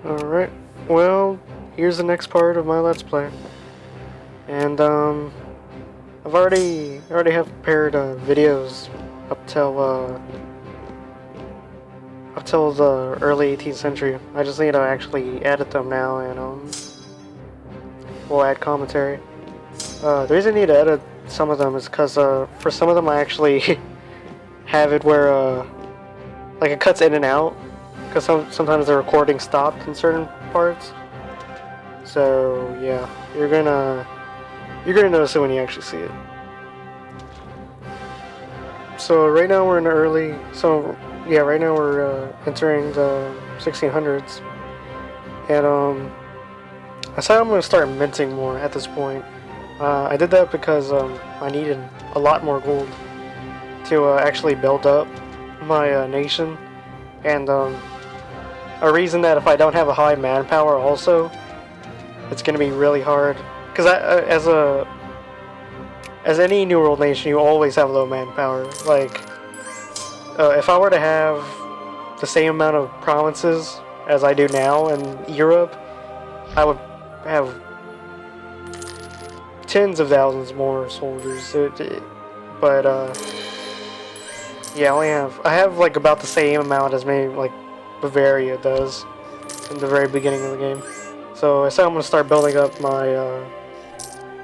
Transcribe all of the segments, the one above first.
Alright, well, here's the next part of my Let's Play. And, I already have prepared, videos up till the early 18th century. I just need to actually edit them now and, we'll add commentary. The reason I need to edit some of them is because, for some of them I actually have it where, like it cuts in and out. Because sometimes the recording stopped in certain parts. So yeah, you're gonna notice it when you actually see it. So right now we're in the early. So yeah, right now we're entering the 1600s, and I decided I'm gonna start minting more at this point. I did that because I needed a lot more gold to actually build up my nation, and a reason that if I don't have a high manpower also, it's gonna be really hard. Because as any New World nation, you always have low manpower. Like, if I were to have the same amount of provinces as I do now in Europe, I would have tens of thousands more soldiers. But yeah, I have like about the same amount as maybe like Bavaria does in the very beginning of the game. So I said I'm going to start building up my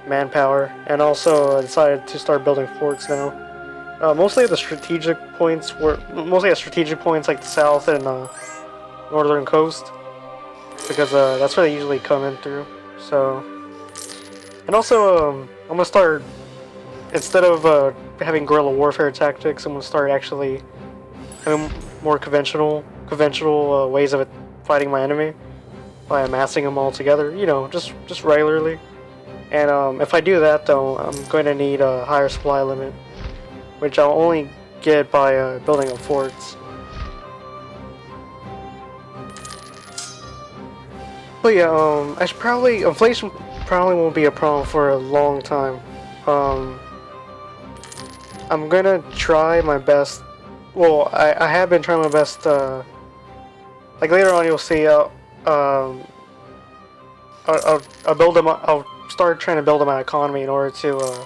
manpower, and also I decided to start building forts now. Mostly at strategic points like the south and northern coast, because that's where they usually come in through. So, and also I'm going to start, instead of having guerrilla warfare tactics, I'm going to start actually having more conventional ways of fighting my enemy by amassing them all together. You know, just regularly. And if I do that, though, I'm going to need a higher supply limit, which I'll only get by building up forts. But yeah, inflation probably won't be a problem for a long time. I'm gonna try my best. Well, I have been trying my best. Like later on, you'll see. I'll build them. I'll start trying to build up my economy in order to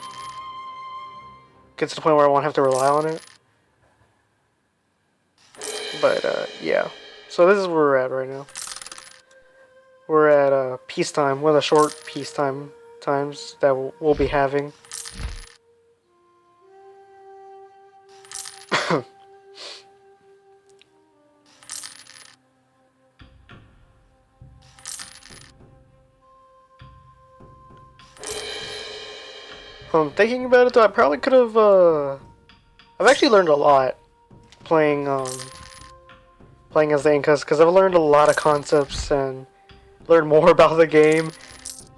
get to the point where I won't have to rely on it. But yeah. So this is where we're at right now. We're at peacetime, one of the short peacetime times that we'll be having. Thinking about it though, I probably could have. I've actually learned a lot playing playing as the Incas, because I've learned a lot of concepts and learned more about the game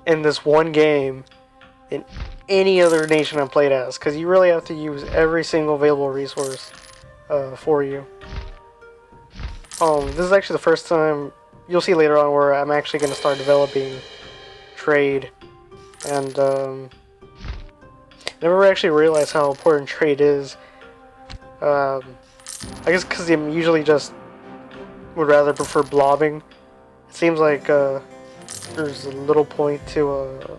in this one game than any other nation I've played as. Because you really have to use every single available resource for you. This is actually the first time, you'll see later on, where I'm actually going to start developing trade, and never actually realized how important trade is. I guess because I'm usually just would rather prefer blobbing. It seems like there's a little point to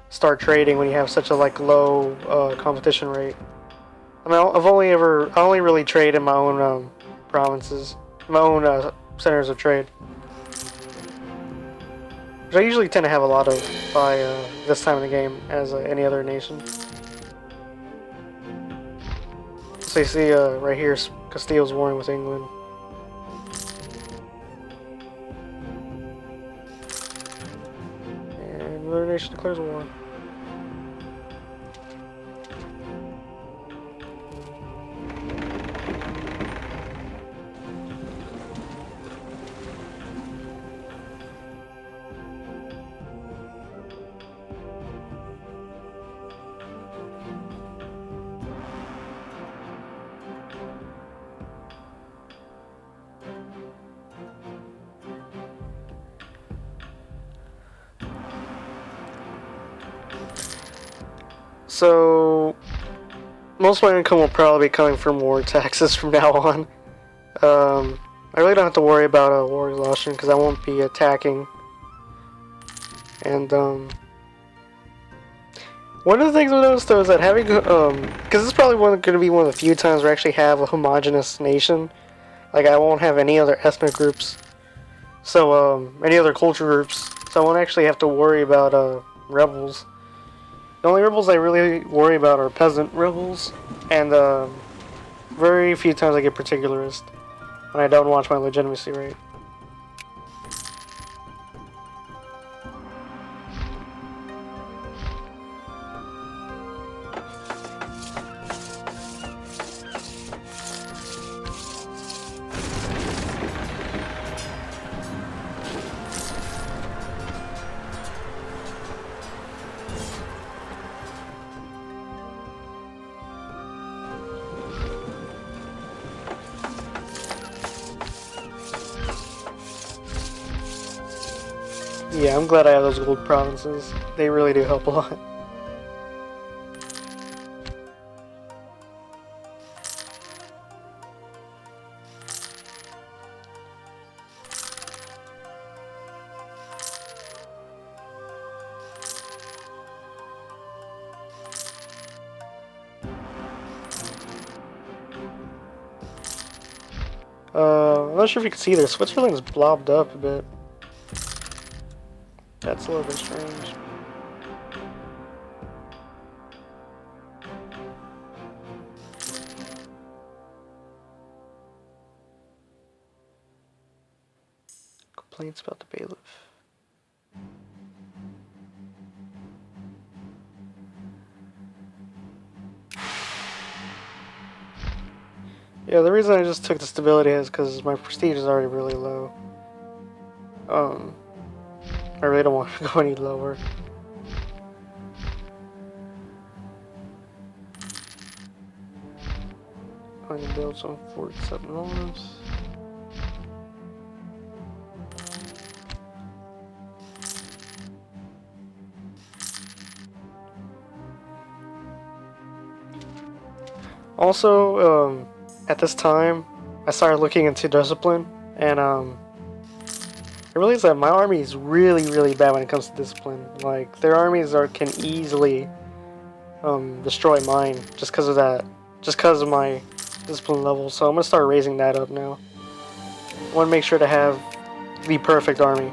start trading when you have such a low competition rate. I mean, I only really trade in my own provinces, my own centers of trade, which I usually tend to have a lot of by this time of the game as any other nation. So you see right here, Castillo's warring with England. And another nation declares war. So, most of my income will probably be coming from war taxes from now on. I really don't have to worry about war exhaustion because I won't be attacking. And one of the things I noticed though is that having because it's probably going to be one of the few times where I actually have a homogenous nation. Like I won't have any other ethnic groups, so any other culture groups. So I won't actually have to worry about rebels. The only rebels I really worry about are peasant rebels, and very few times I get particularist when I don't watch my legitimacy rate. Yeah, I'm glad I have those gold provinces. They really do help a lot. I'm not sure if you can see there. Switzerland's blobbed up a bit. That's a little bit strange. Complaints about the bailiff. Yeah, the reason I just took the stability is because my prestige is already really low. I really don't want to go any lower. I need to build some 47 arms. Also, at this time, I started looking into discipline, and I realized that my army is really, really bad when it comes to discipline. Like, their armies can easily destroy mine just because of that, just because of my discipline level. So I'm gonna start raising that up now. I want to make sure to have the perfect army.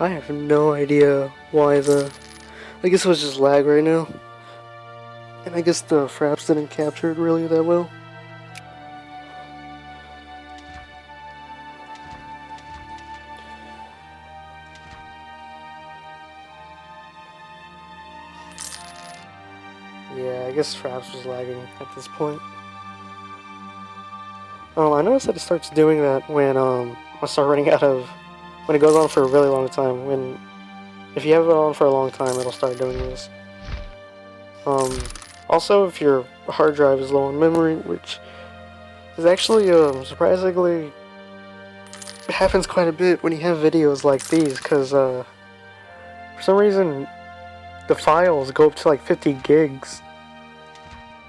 I have no idea why I guess it was just lag right now. And I guess the fraps didn't capture it really that well. Yeah, I guess fraps was lagging at this point. I noticed that it starts doing that when I start running out of when it goes on for a really long time. If you have it on for a long time, it'll start doing this. Also, if your hard drive is low on memory, which is actually surprisingly it happens quite a bit when you have videos like these, because for some reason the files go up to like 50 gigs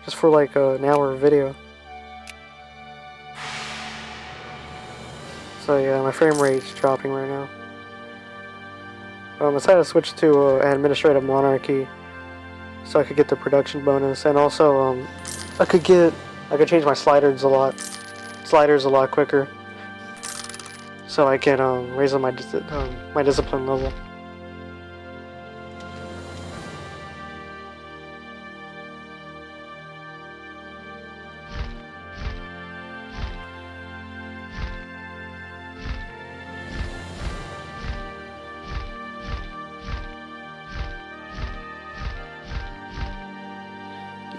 just for like an hour of video. So yeah, my frame rate's dropping right now. I decided to switch to an administrative monarchy so I could get the production bonus, and also I could change my sliders a lot quicker, so I can raise my discipline level.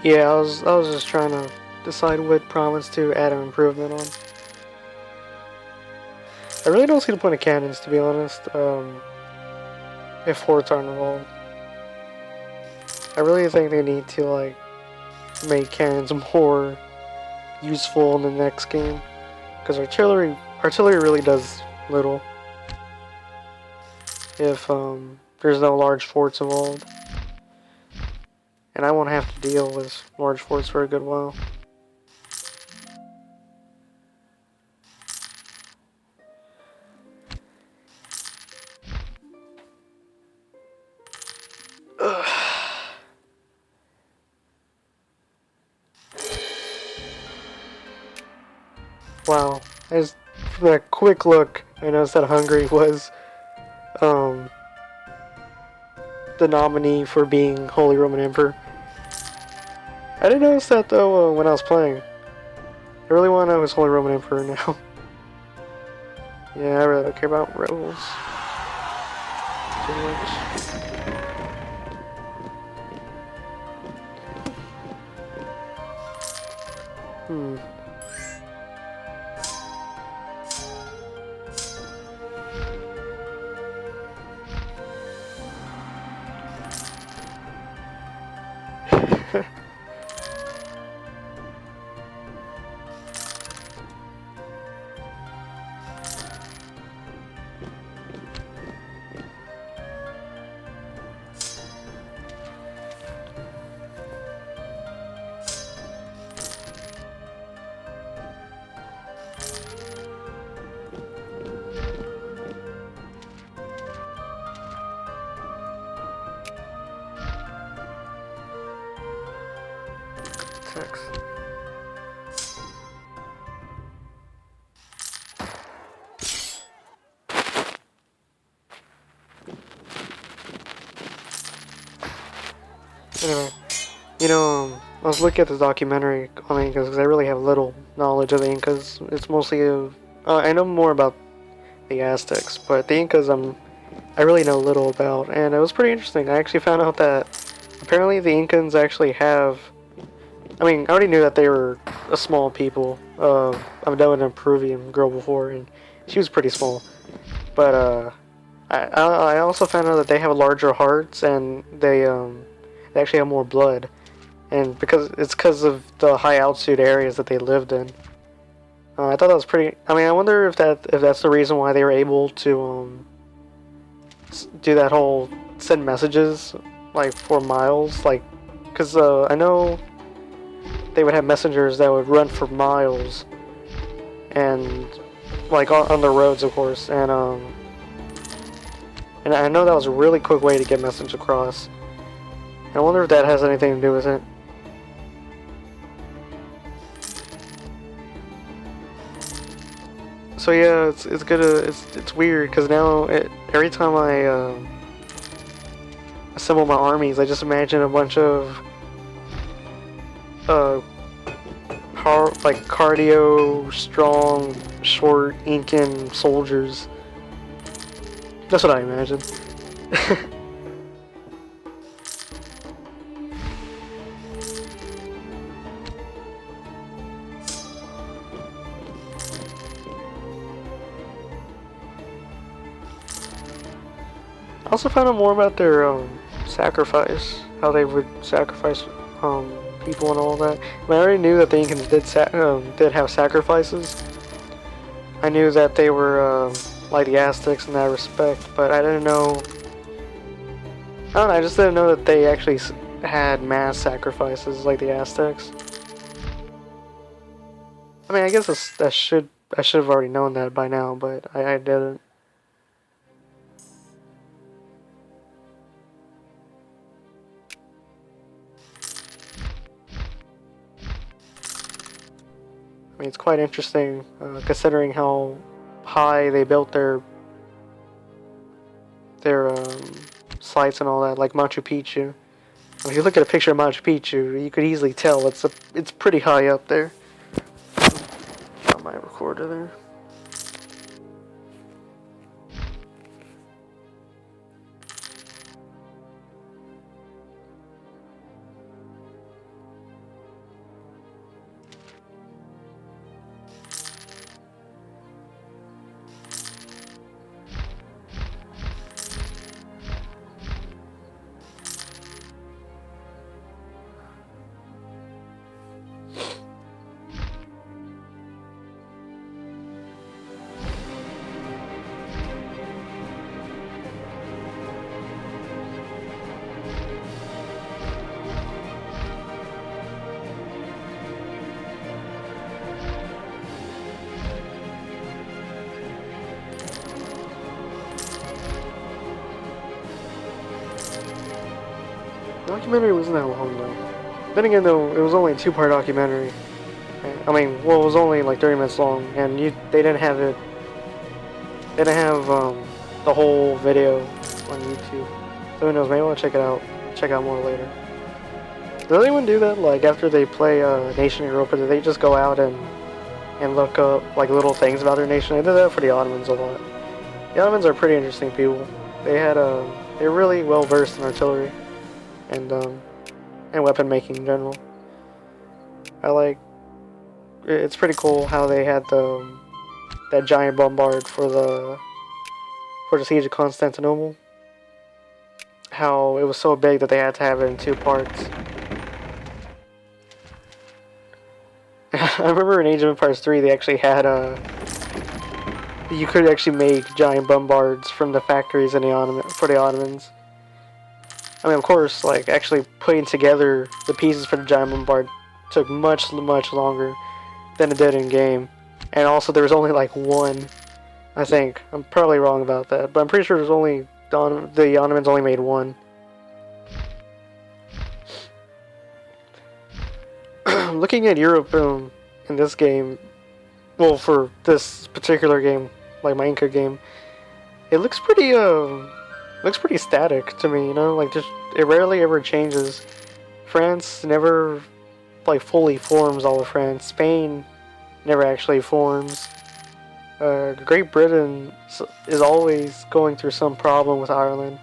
Yeah, I was just trying to decide what province to add an improvement on. I really don't see the point of cannons, to be honest, if forts aren't involved. I really think they need to, like, make cannons more useful in the next game, because artillery really does little if there's no large forts involved. And I won't have to deal with large forts for a good while. Ugh. Wow, as from a quick look, I noticed that Hungary was the nominee for being Holy Roman Emperor. I didn't notice that though when I was playing. I really want to know who's Holy Roman Emperor now. Yeah, I really don't care about rebels too much. Text. Anyway, I was looking at the documentary on the Incas because I really have little knowledge of the Incas. It's mostly I know more about the Aztecs, but the Incas I really know little about, and it was pretty interesting. I actually found out that apparently the Incans actually have. I mean, I already knew that they were a small people. I've known a Peruvian girl before, and she was pretty small. But I also found out that they have larger hearts, and they actually have more blood, and because of the high altitude areas that they lived in. I thought that was pretty. I mean, I wonder if that's the reason why they were able to do that whole send messages like for miles, like because I know they would have messengers that would run for miles, and like on the roads, of course, and I know that was a really quick way to get message across. And I wonder if that has anything to do with it. So yeah, it's weird because now every time I assemble my armies, I just imagine a bunch of like cardio strong, short Incan soldiers. That's what I imagine. I also found out more about their sacrifice, how they would sacrifice people and all that. I mean, I already knew that the Incans did have sacrifices. I knew that they were like the Aztecs in that respect, but I didn't know. I don't know. I just didn't know that they actually had mass sacrifices like the Aztecs. I mean, I guess I should have already known that by now, but I didn't. mean, it's quite interesting considering how high they built their sites and all that, like Machu Picchu. If you look at a picture of Machu Picchu, you could easily tell it's pretty high up there. Got my recorder there. The documentary wasn't that long though. Then again though, it was only a 2-part documentary. I mean, well, it was only like 30 minutes long, and they didn't have it. They didn't have the whole video on YouTube. So who knows? Maybe I'll check it out. Check out more later. Does anyone do that? Like after they play Nation Europa, do they just go out and look up like little things about their nation? I did that for the Ottomans a lot. The Ottomans are pretty interesting people. They're really well versed in artillery and weapon making in general. It's pretty cool how they had that giant bombard for the siege of Constantinople. How it was so big that they had to have it in 2 parts. I remember in Age of Empires 3 they actually had you could actually make giant bombards from the factories for the Ottomans. I mean, of course, like actually putting together the pieces for the giant bombard took much longer than it did in game, and also there was only like one. I think I'm probably wrong about that, but I'm pretty sure the Ottomans only made one. Looking at Europe in this game, well, for this particular game, like my Inca game, it looks pretty static to me. You know, like it rarely ever changes. France never like fully forms all of France. Spain never actually forms. Great Britain is always going through some problem with Ireland.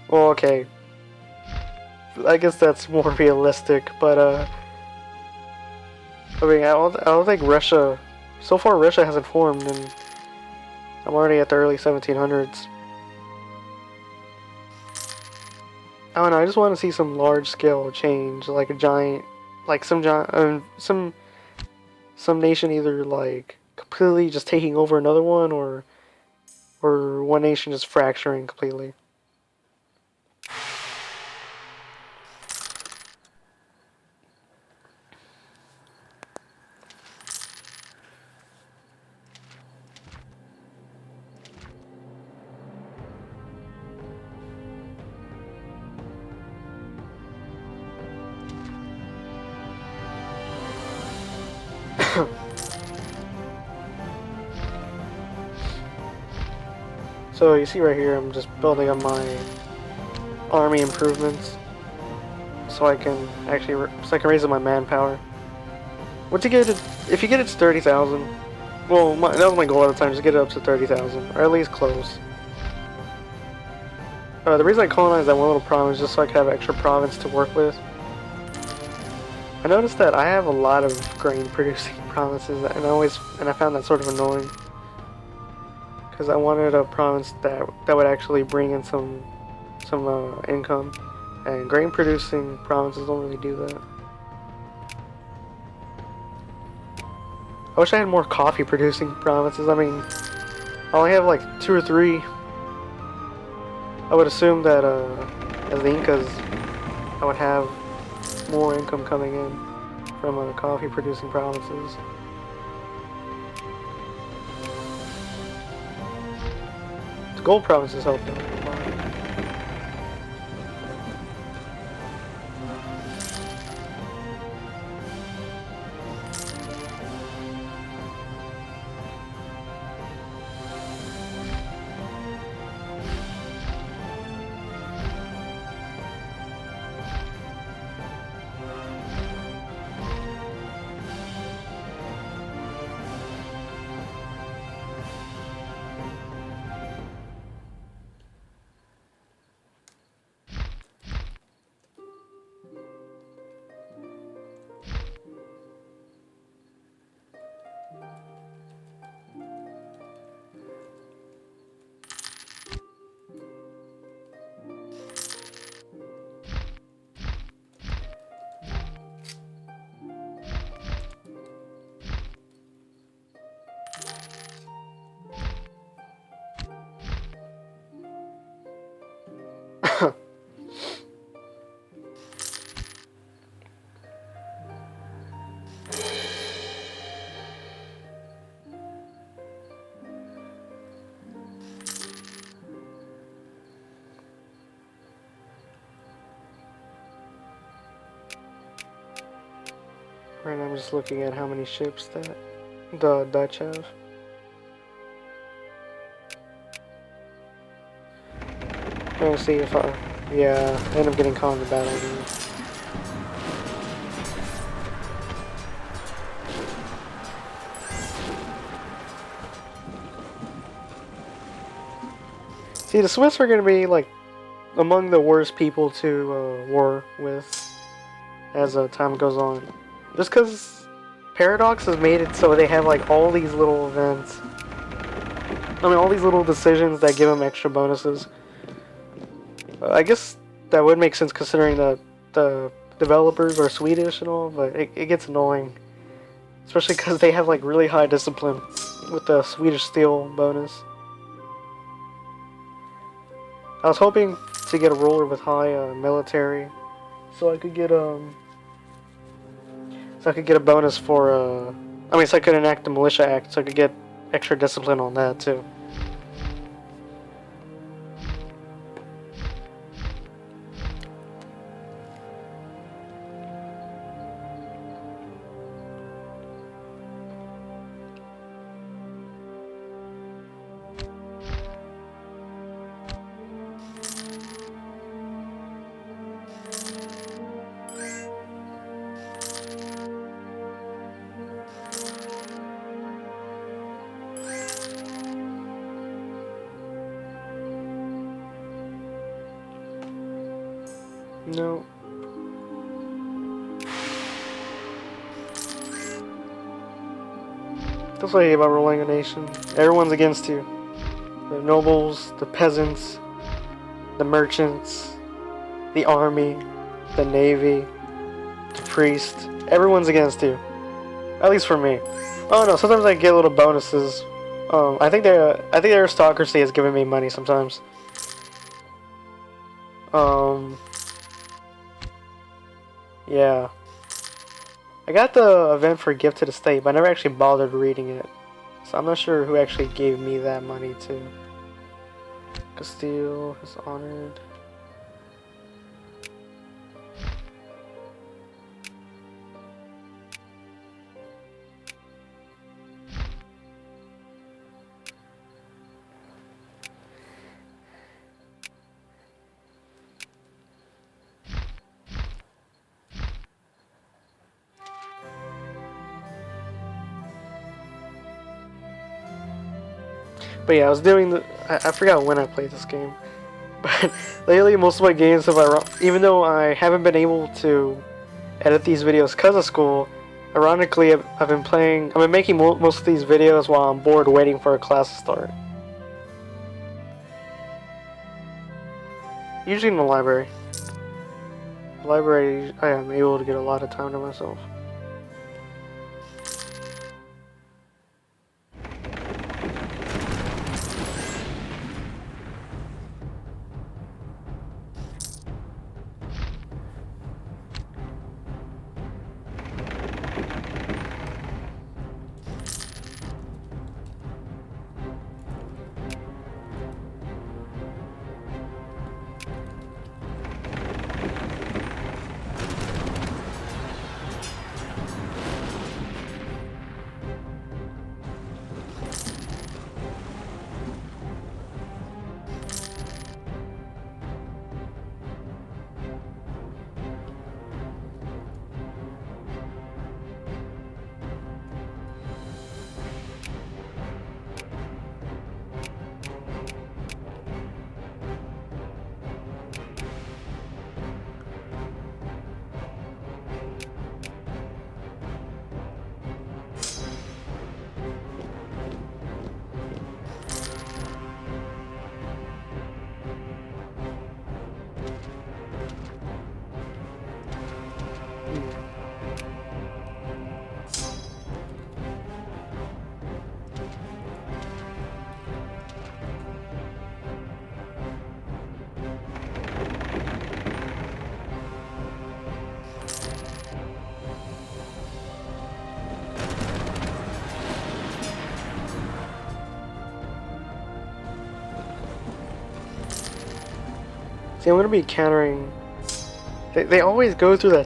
Well, okay, I guess that's more realistic, but I mean, I don't think Russia. So far, Russia hasn't formed, and I'm already at the early 1700s. I don't know. I just want to see some large-scale change, like a giant, like some nation either like completely just taking over another one, or one nation just fracturing completely. So you see right here, I'm just building up my army improvements, so I can raise up my manpower. Once you get it, if you get it to 30,000, well, that was my goal at the time, just get it up to 30,000, or at least close. The reason I colonized that one little province is just so I could have extra province to work with. I noticed that I have a lot of grain-producing provinces, and I found that sort of annoying. Because I wanted a province that would actually bring in some income, and grain-producing provinces don't really do that. I wish I had more coffee-producing provinces. I mean, I only have like 2 or 3. I would assume that as the Incas, I would have more income coming in from coffee-producing provinces. The gold provinces help them a lot. Right now I'm just looking at how many ships that the Dutch have. I'm gonna see if I... Yeah, I end up getting caught in the battle again. See, the Swiss are gonna be, like, among the worst people to war with as time goes on. Just because Paradox has made it so they have, like, all these little events. I mean, all these little decisions that give them extra bonuses. I guess that would make sense considering that the developers are Swedish and all, but it gets annoying. Especially because they have, like, really high discipline with the Swedish steel bonus. I was hoping to get a ruler with high military, so I could get a bonus for I mean, so I could enact the Militia Act, so I could get extra discipline on that too. No. That's what I hate about ruling a nation. Everyone's against you. The nobles, the peasants, the merchants, the army, the navy, the priest. Everyone's against you. At least for me. Oh no, sometimes I get little bonuses. I think the aristocracy has given me money sometimes. Yeah. I got the event for Gift to the State, but I never actually bothered reading it. So I'm not sure who actually gave me that money to. Castile is honored. But yeah, I was doing the... I forgot when I played this game. But lately, most of my games have... Even though I haven't been able to edit these videos because of school, ironically, I've been making most of these videos while I'm bored waiting for a class to start. Usually in the library. Library, I am able to get a lot of time to myself. See, I'm gonna be countering They always go through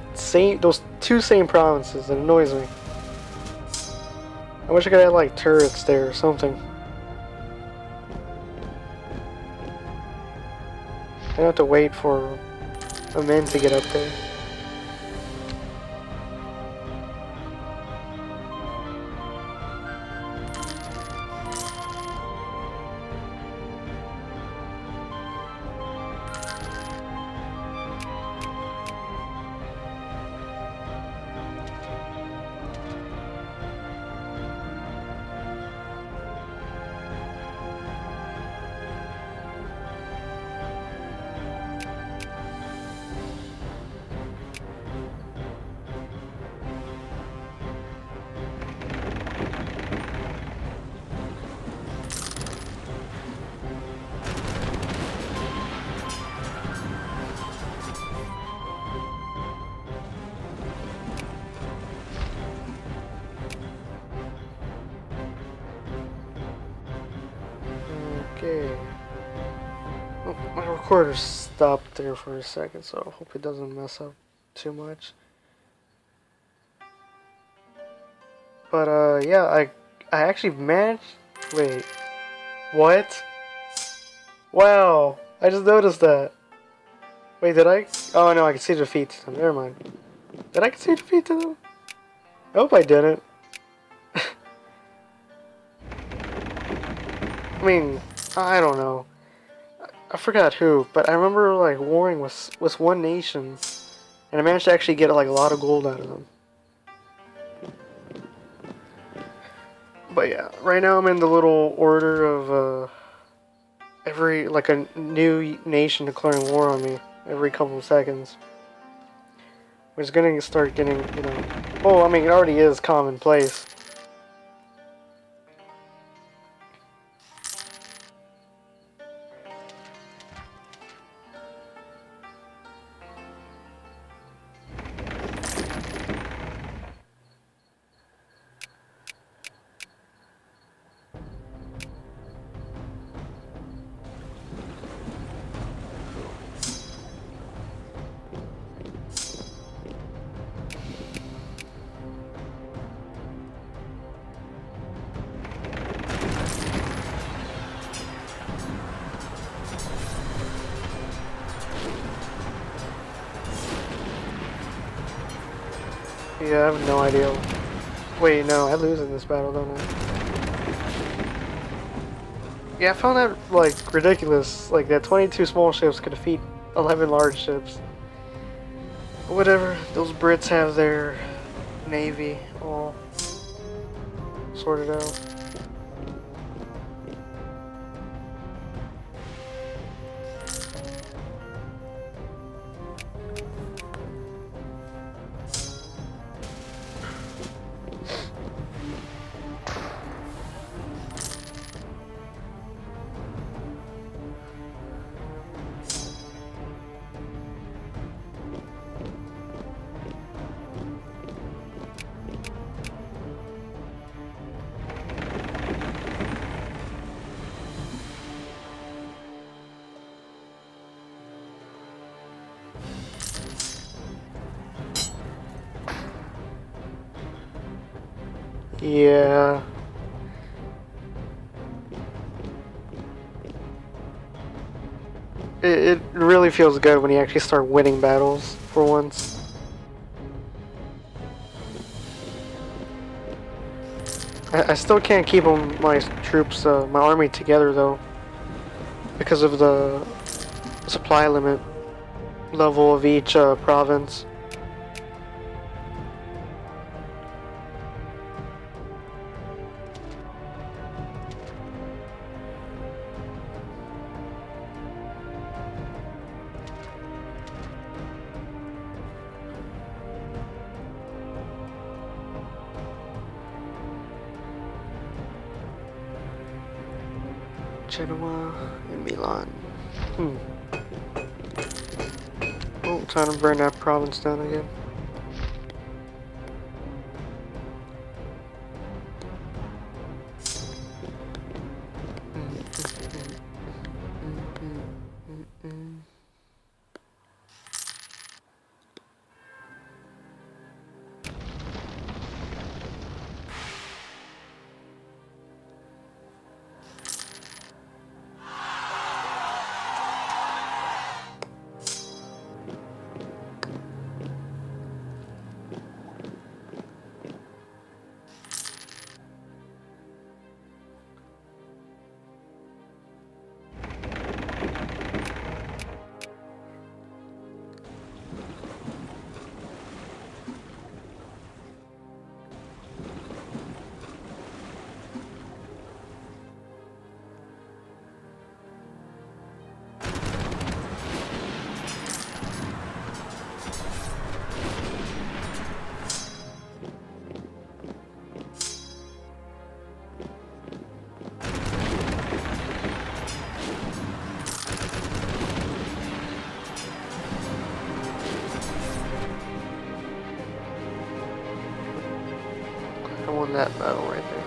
those two same provinces. It annoys me. I wish I could have like turrets there or something. I have to wait for a men to get up there. Okay. Oh, my recorder stopped there for a second, so I hope it doesn't mess up too much. But yeah, I actually managed. Wait, what? Wow, I just noticed that. Wait, did I? Oh no, I can see the feet to them. Never mind. Did I see the feet to them? I hope I didn't. I mean, I don't know. I forgot who, but I remember like warring with one nation, and I managed to actually get like a lot of gold out of them. But yeah, right now I'm in the little order of every like a new nation declaring war on me every couple of seconds. Which is gonna start getting, you know. Well, I mean, it already is commonplace. Yeah, I have no idea. Wait, no, I lose in this battle, don't I? Yeah, I found that, like, ridiculous. Like, that 22 small ships could defeat 11 large ships. But whatever, those Brits have their navy all sorted out. Yeah. It really feels good when you actually start winning battles for once. I still can't keep my troops, my army together though, because of the supply limit level of each province. Genoa and Milan. Oh, time to burn that province down again. that metal right there.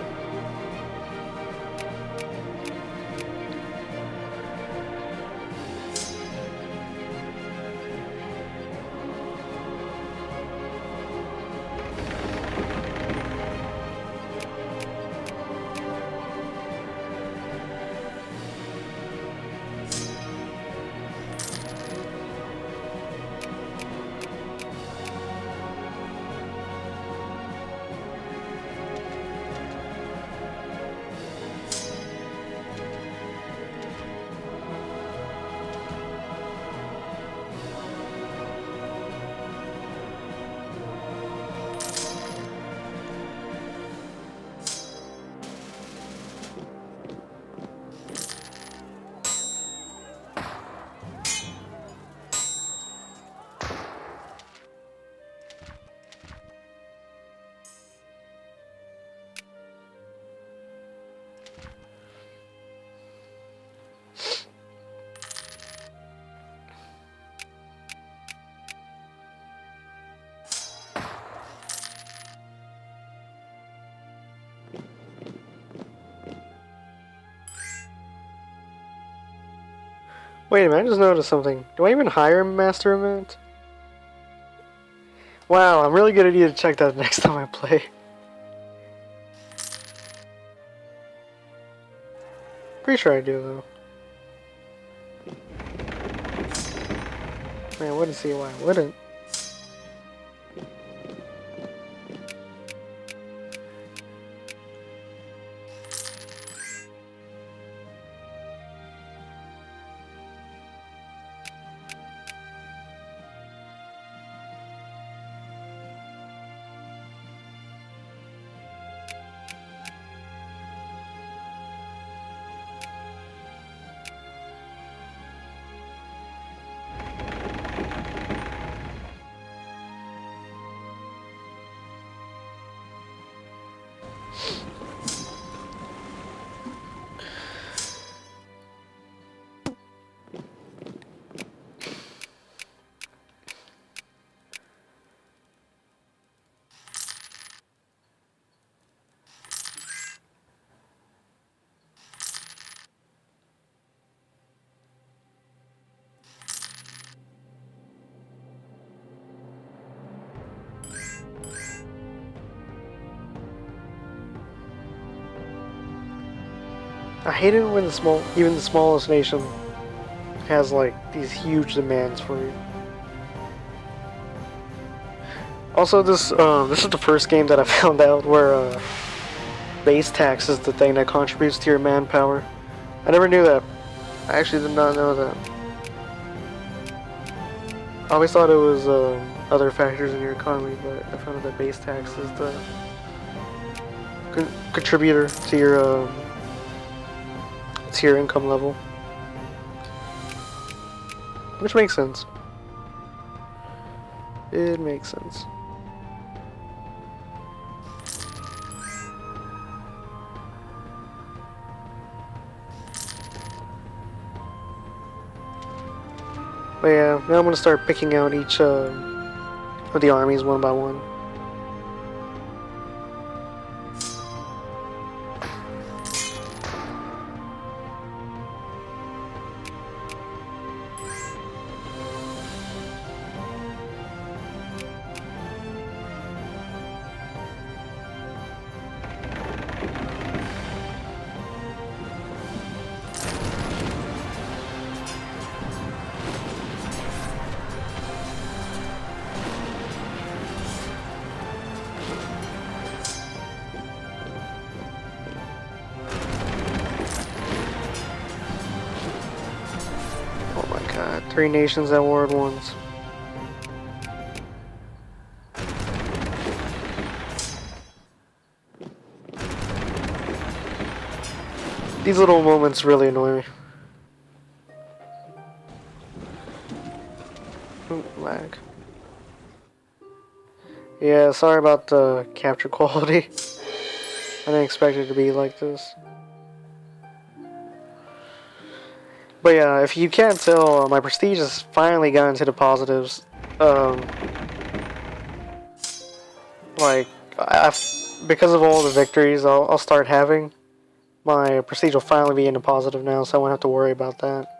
Wait a minute, I just noticed something. Do I even hire a master event? Wow, I'm really gonna need to check that next time I play. Pretty sure I do, though. Man, I wouldn't see why I wouldn't. I hate it when even the smallest nation has like these huge demands for you. Also, this is the first game that I found out where base tax is the thing that contributes to your manpower. I never knew that. I actually did not know that. I always thought it was other factors in your economy, but I found out that base tax is the contributor to your income level, which makes sense. It makes sense. But yeah, now I'm gonna start picking out each of the armies one by one. Three nations at war at once. These little moments really annoy me. Ooh, lag. Yeah, sorry about the capture quality. I didn't expect it to be like this. But yeah, if you can't tell, my prestige has finally gotten to the positives. Like, because of all the victories I'll start having, my prestige will finally be in the positive now, so I won't have to worry about that.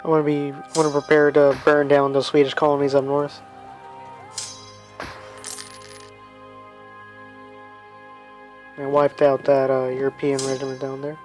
I want to prepare to burn down those Swedish colonies up north. And wiped out that European regiment down there.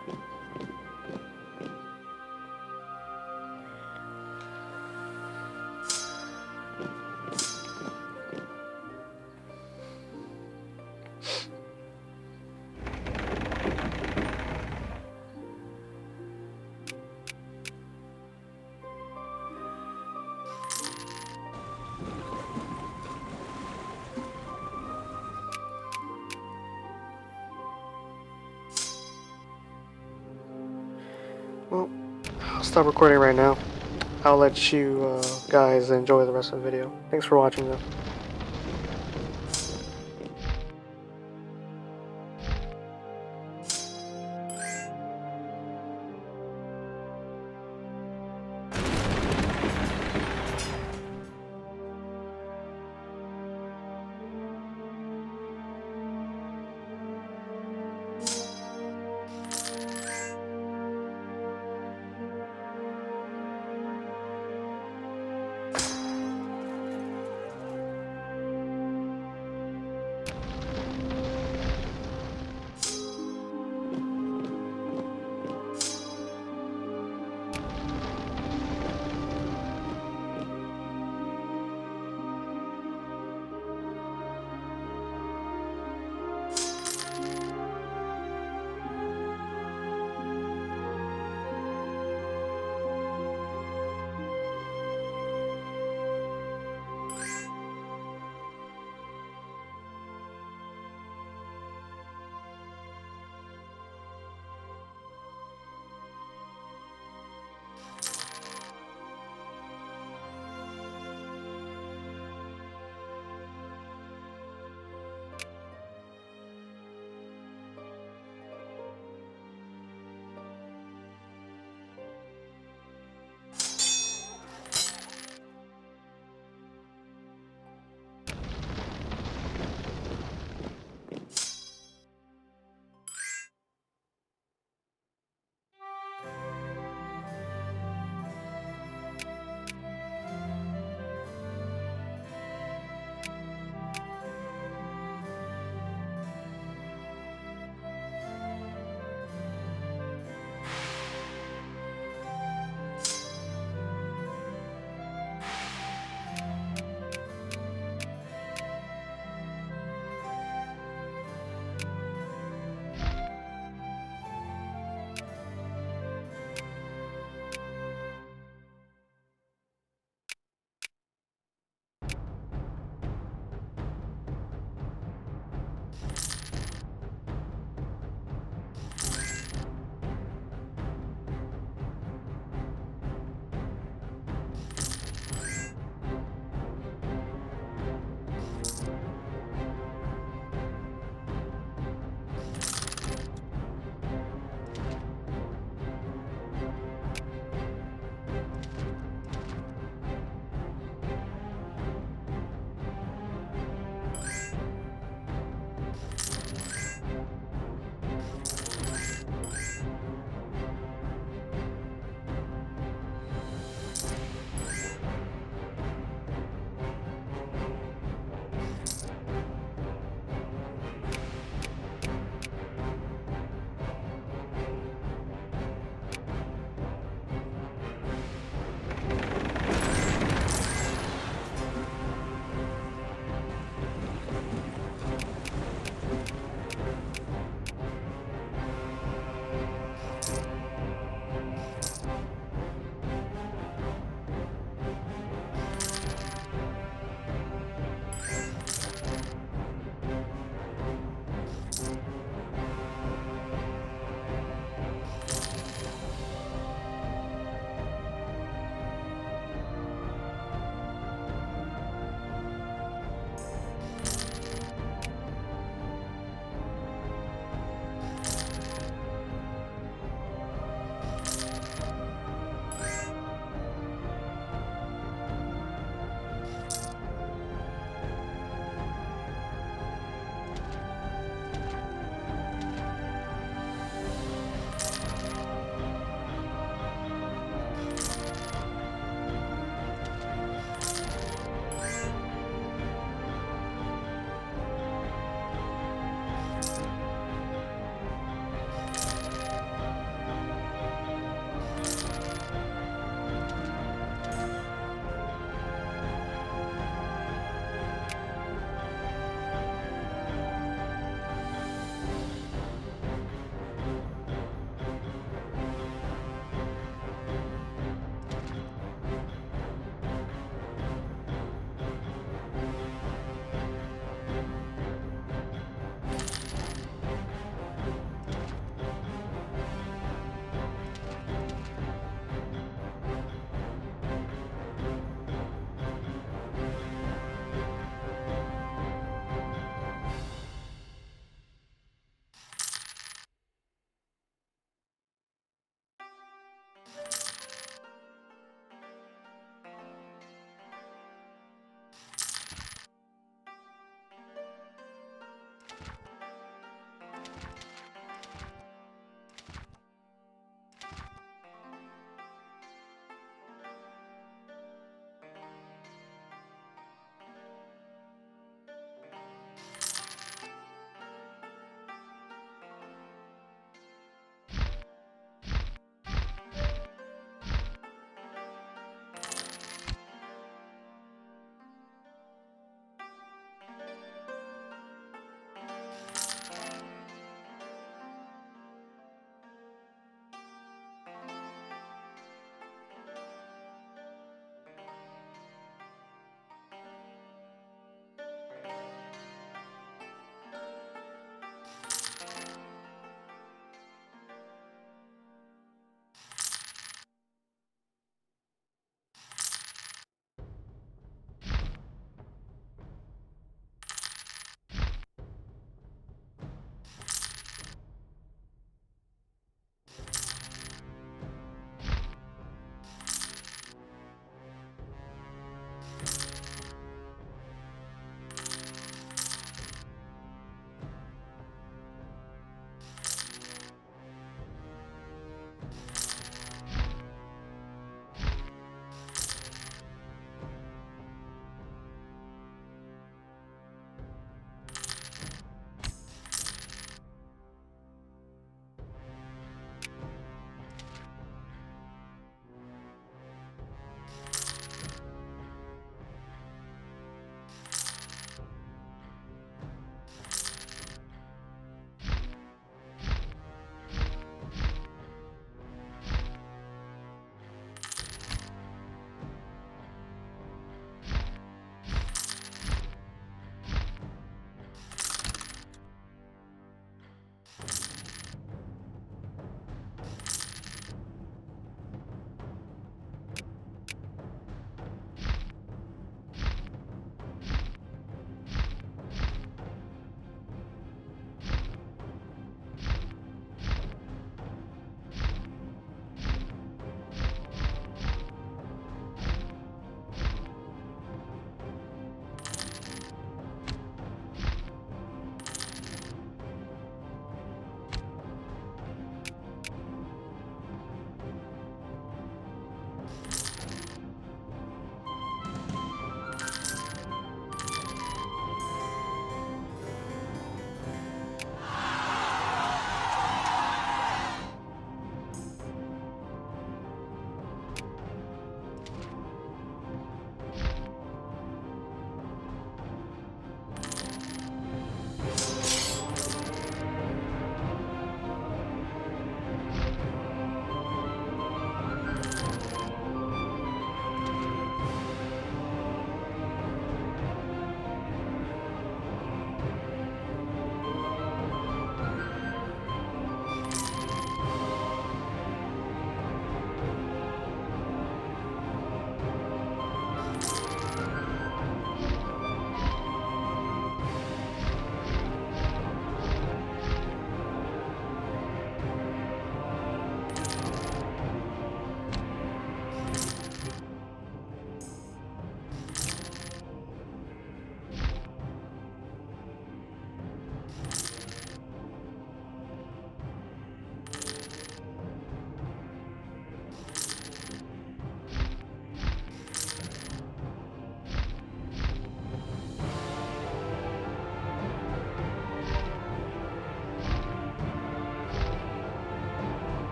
Well, I'll stop recording right now. I'll let you guys enjoy the rest of the video. Thanks for watching though.